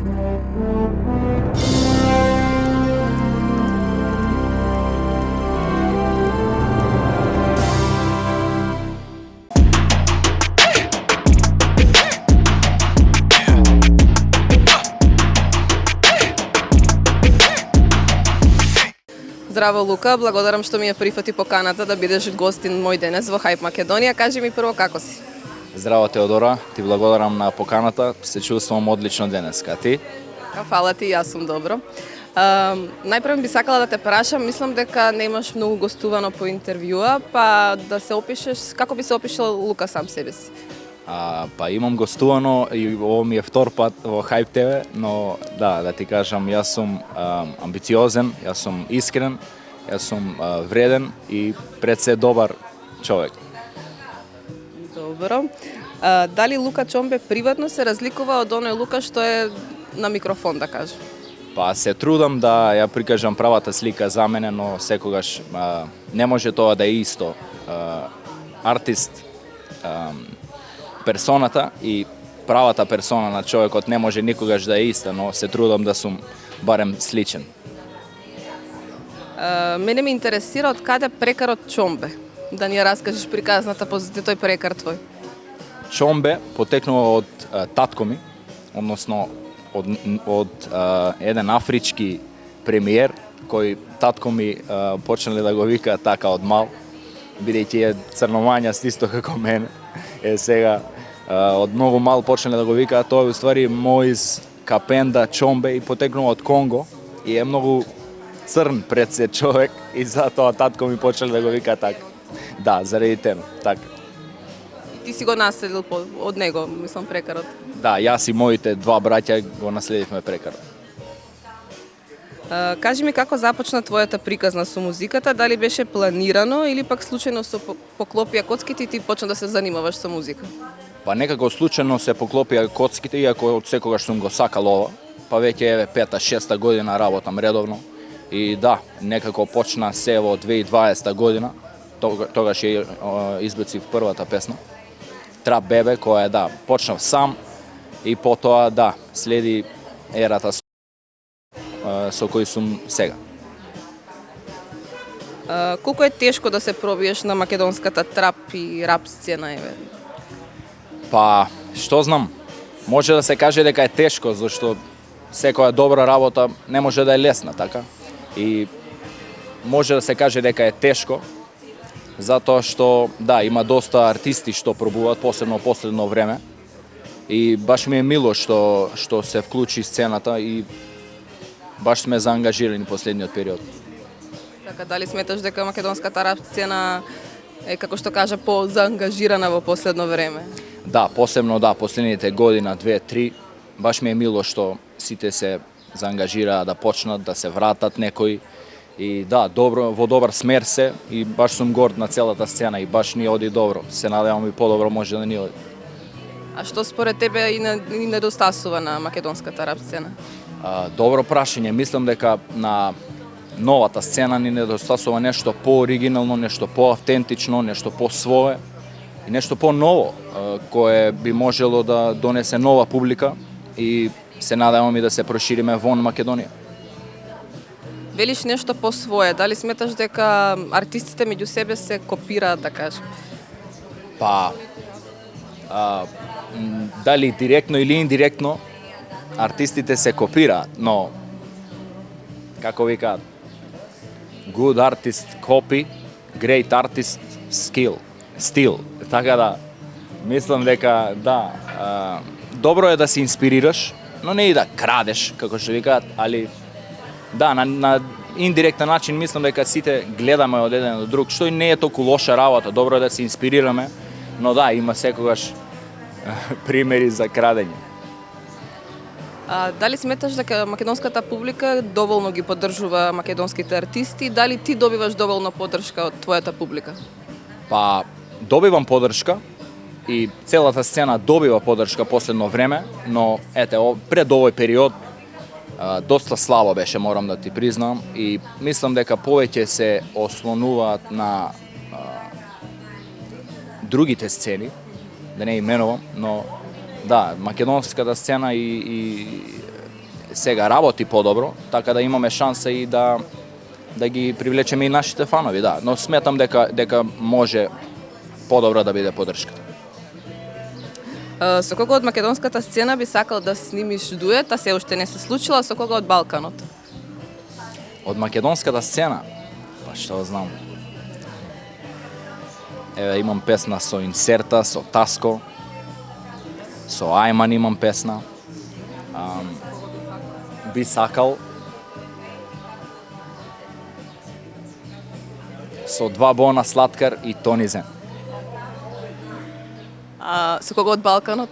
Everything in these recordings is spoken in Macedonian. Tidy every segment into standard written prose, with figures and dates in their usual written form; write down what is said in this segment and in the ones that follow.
Здраво, Лука, благодарам што ми ја прифати поканата да бидеш гостин мој денес во Hype Македонија. Кажи ми прво како си? Здраво, Теодора, ти благодарам на поканата, се чувствувам одлично денеска, ти? Фала ти, јас сум добро. Најпрво би сакала да те прашам, мислам дека немаш многу гостувано по интервјуа, па да се опишеш, како би се опишал Лука сам себе си? Па имам гостувано и ово ми е втор пат во Hype TV, но да ти кажам, јас сум амбициозен, јас сум искрен, јас сум вреден и пред се добар човек. Добро. Дали Лука Чомбе приватно се разликува од оној Лука што е на микрофон, да кажем? Па се трудам да ја прикажам правата слика за мене, но секогаш не може тоа да е исто. Артист, персоната и правата персона на човекот не може никогаш да е иста, но се трудам да сум барем сличен. Мене ме интересира од каде прекарот Чомбе. Да ни ја раскажеш приказната позити тој прекар твој. Чомбе потекнува од татко ми, односно од еден афрички премиер кој татко ми почнале да го вика така од мал, бидејќи е црномањаст исто како мене. Сега од многу мал почнале да го викаат, тоа е уствари Моиз Капенда Чомбе и потекнува од Конго и е многу црн пред се човек и затоа татко ми почнале да го вика така. Да, заради тема, така. Ти си го наследил од него, мислам, прекарот. Да, јас и моите два браќа го наследивме прекарот. Кажи ми како започна твојата приказна со музиката, дали беше планирано или пак случајно се поклопија коцките и ти почна да се занимаваш со музика? Па некако случајно се поклопија коцките, иако од секогаш сум го сакал ова, па веќе еве 5-6 година работам редовно. И да, некако почна се во 2020 година, тогаш ја избацив првата песна, Трап Бебе, која да, почнав сам и потоа да, следи ерата со кој сум сега. Колку е тешко да се пробиеш на македонската трап и рап сцена, еве? Па, што знам, може да се каже дека е тешко, зашто секоја добра работа не може да е лесна, така? И може да се каже дека е тешко, затоа што, да, има доста артисти што пробуваат, посебно последно време, и баш ми е мило што се вклучи сцената и баш сме заангажирани последниот период. Така, дали сметаш дека македонската рап сцена е, како што кажа, по-заангажирана во последно време? Да, посебно да, последните година, 2-3, баш ми е мило што сите се заангажираа да почнат, да се вратат некои. И да, добро, во добар смер се и баш сум горд на целата сцена и баш ни оди добро. Се надевам и подобро може да ни оди. А што според тебе и недостасува на македонската рап сцена? Добро прашање. Мислам дека на новата сцена ни недостасува нешто по-оригинално, нешто по-автентично, нешто по-свое и нешто по-ново, кое би можело да донесе нова публика и се надевам и да се прошириме вон Македонија. Велиш нешто по-свое, дали сметаш дека артистите меѓу себе се копираат, да кажем? Па, дали директно или индиректно, артистите се копираат, но, како викаат, good artist copy, great artist still. Така да, мислам дека, да, добро е да се инспирираш, но не и да крадеш, како што викаат, али да, на индиректен начин мислам дека сите гледаме од еден до друг, што и не е толку лоша работа, добро е да се инспирираме, но да, има секогаш примери за крадење. Дали сметаш дека македонската публика доволно ги поддржува македонските артисти, дали ти добиваш доволно поддршка од твојата публика? Па, добивам поддршка и целата сцена добива поддршка последно време, но ете, пред овој период доста слабо беше, морам да ти признам, и мислам дека повеќе се ослонуваат на другите сцени, да не именувам, но да, македонската сцена и сега работи подобро, така да имаме шанса и да ги привлечеме и нашите фанови, да. Но сметам дека може подобра да биде поддршката. Со кого од македонската сцена би сакал да снимиш дует, а се уште не се случила, со кого од Балканот? Од македонската сцена, па што знам. Еве имам песна со Инсерта, со Таско, со Ајман имам песна. Би сакал со Два Бона, Слаткар и Тони Зен. Со кого од Балканот?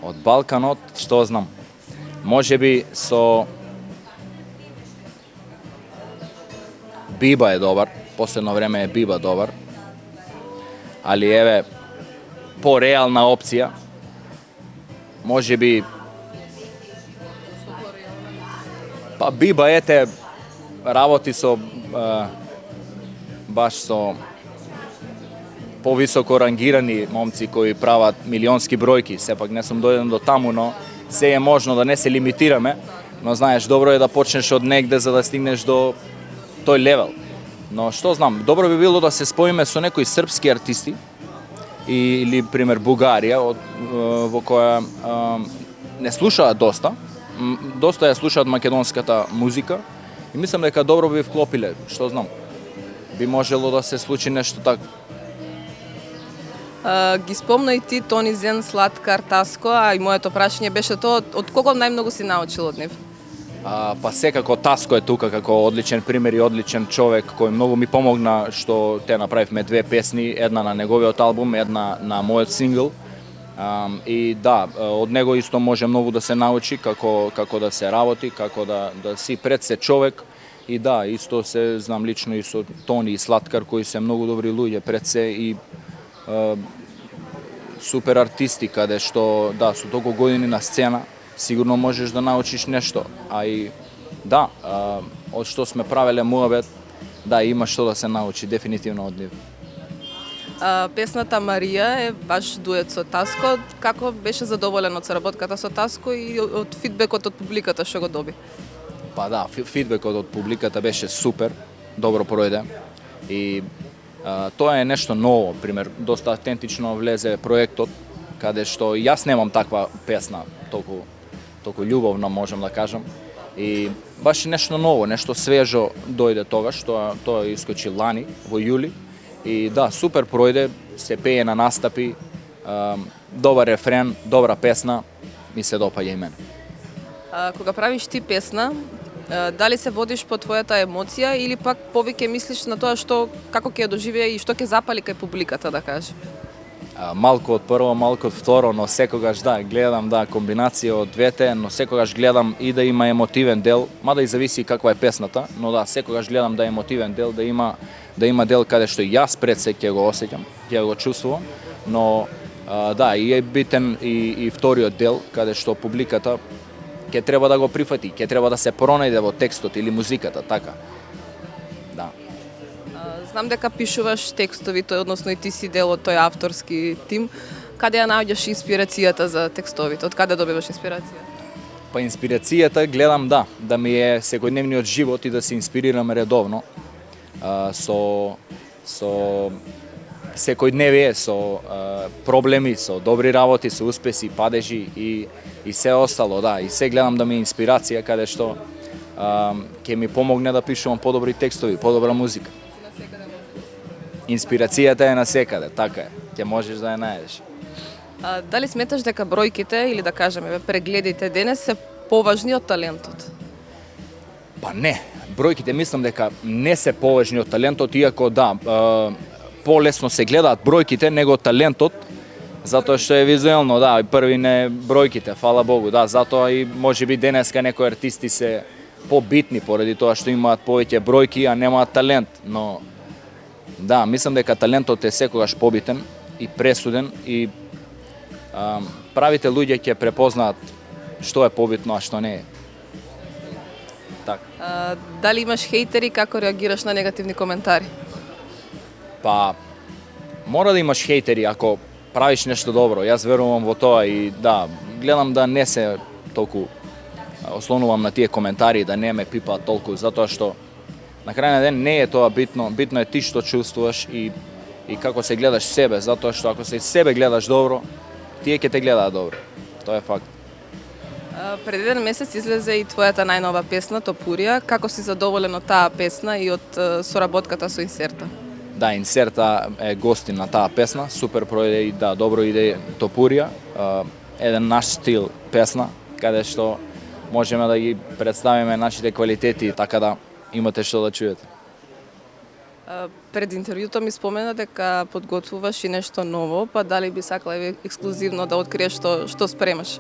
Од Балканот, што знам, можеби со Биба е добар, последно време е Биба добар, али еве, по-реална опција, можеби па Биба ете работи со баш со повисоко рангирани момци кои прават милионски бројки, сепак не сум дојден до таму, но се е можно да не се лимитираме, но знаеш, добро е да почнеш од негде за да стигнеш до тој левел. Но што знам, добро би било да се споиме со некои српски артисти или пример Бугарија во која не слушаат доста ја слушаат македонската музика и мислам дека добро би вклопиле, што знам. Би можело да се случи нешто така. Ги спомна и ти Тони Зен, Слаткар, Таско, а и моето прашање беше тоа, од кого најмногу си научил од нив? Па секако Таско е тука како одличен пример и одличен човек кој многу ми помогна што те направивме две песни, една на неговиот албум, една на мојот сингл. И да, од него исто може многу да се научи како да се работи, како да си пред се човек. И да, исто се знам лично и со Тони и Слаткар кои се многу добри луѓе пред се и супер артисти каде што да, со толку години на сцена сигурно можеш да научиш нешто. А и да, од што сме правеле муабет, да, има што да се научи дефинитивно од нив. Песната Марија е баш дует со Таско. Како беше задоволен од соработката со Таско и од фидбекот од публиката што го доби? Па да, фидбекот од публиката беше супер, добро пројде. И тоа е нешто ново, пример, доста автентично влезе проектот, каде што јас немам таква песна, толку љубовна можам да кажам. И баш нешто ново, нешто свежо дојде тогаш, тоа искочи лани во јули. И да, супер пројде, се пее на настапи, добар рефрен, добра песна, ми се допаѓа и мене. Кога правиш ти песна, дали се водиш по твојата емоција или пак повеќе мислиш на тоа како ќе ја доживее и што ќе запали кај публиката, да кажем? Малку од прво, малку од второ, но секогаш да, гледам комбинација од двете, но секогаш гледам и да има емотивен дел, мада и зависи каква е песната, но да, секогаш гледам да е емотивен дел, да има дел каде што јас пред се ќе го осеќам, ќе го чувствувам, но да, и е битен и вториот дел, каде што публиката ќе треба да го прифати, ќе треба да се пронајде во текстот или музиката, така. Да. Знам дека пишуваш текстовите, односно и ти си дел од тој авторски тим. Каде ја наоѓаш инспирацијата за текстовите? Од каде добиваш инспирација? Па инспирацијата гледам да ми е секојдневниот живот и да се инспирирам редовно со секојдневие, со проблеми, со добри работи, со успеси, падежи и се остало, да. И се гледам да ми е инспирација каде што ќе ми помогне да пишувам подобри текстови, подобра музика. Инспирацијата е насекаде, така е. Ќе можеш да ја најдеш. Дали сметаш дека бројките или да кажеме прегледите денес се поважни од талентот? Па не, бројките мислам дека не се поважни од талентот, иако да, полесно се гледаат бројките него талентот, затоа што е визуелно, да, први не бројките, фала Богу, да, затоа и можеби денеска некои артисти се побитни поради тоа што имаат повеќе бројки, а немаат талент, но да, мислам дека талентот е секогаш побитен и пресуден и правите луѓе ќе препознаат што е побитно, а што не е. Така. Дали имаш хейтери, како реагираш на негативни коментари? Па, мора да имаш хейтери ако правиш нешто добро. Јас верувам во тоа и да, гледам да не се толку ослонувам на тие коментари да не ме пипаат толку, затоа што на крајниот ден не е тоа битно, битно е ти што чувствуваш и како се гледаш себе, затоа што ако се себе гледаш добро, тие ќе те гледаат добро. Тоа е факт. Пред еден месец излезе и твојата најнова песна Топурија. Како си задоволен од таа песна и од соработката со Инсерта? Да, Инсерта е гостин на таа песна, супер проиде и да, добро иде Топурија, еден наш стил песна, каде што можеме да ги представиме нашите квалитети, така да имате што да чуете. Пред интервјуто ми спомена дека подготвуваш и нешто ново, па дали би сакала ексклузивно да откриеш што спремаш?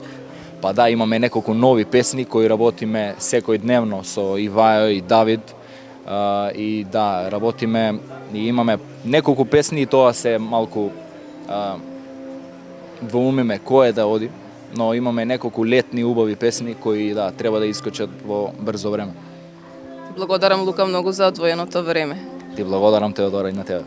Па да, имаме неколку нови песни кои работиме секој дневно со Ивајо и Давид. И да, работиме и имаме неколку песни и тоа се малку воумиме кој да оди, но имаме неколку летни убави песни кои да треба да искочат во брзо време. Благодарам, Лука, многу за одвоеното време. Ти благодарам, Теодора, и на тебе.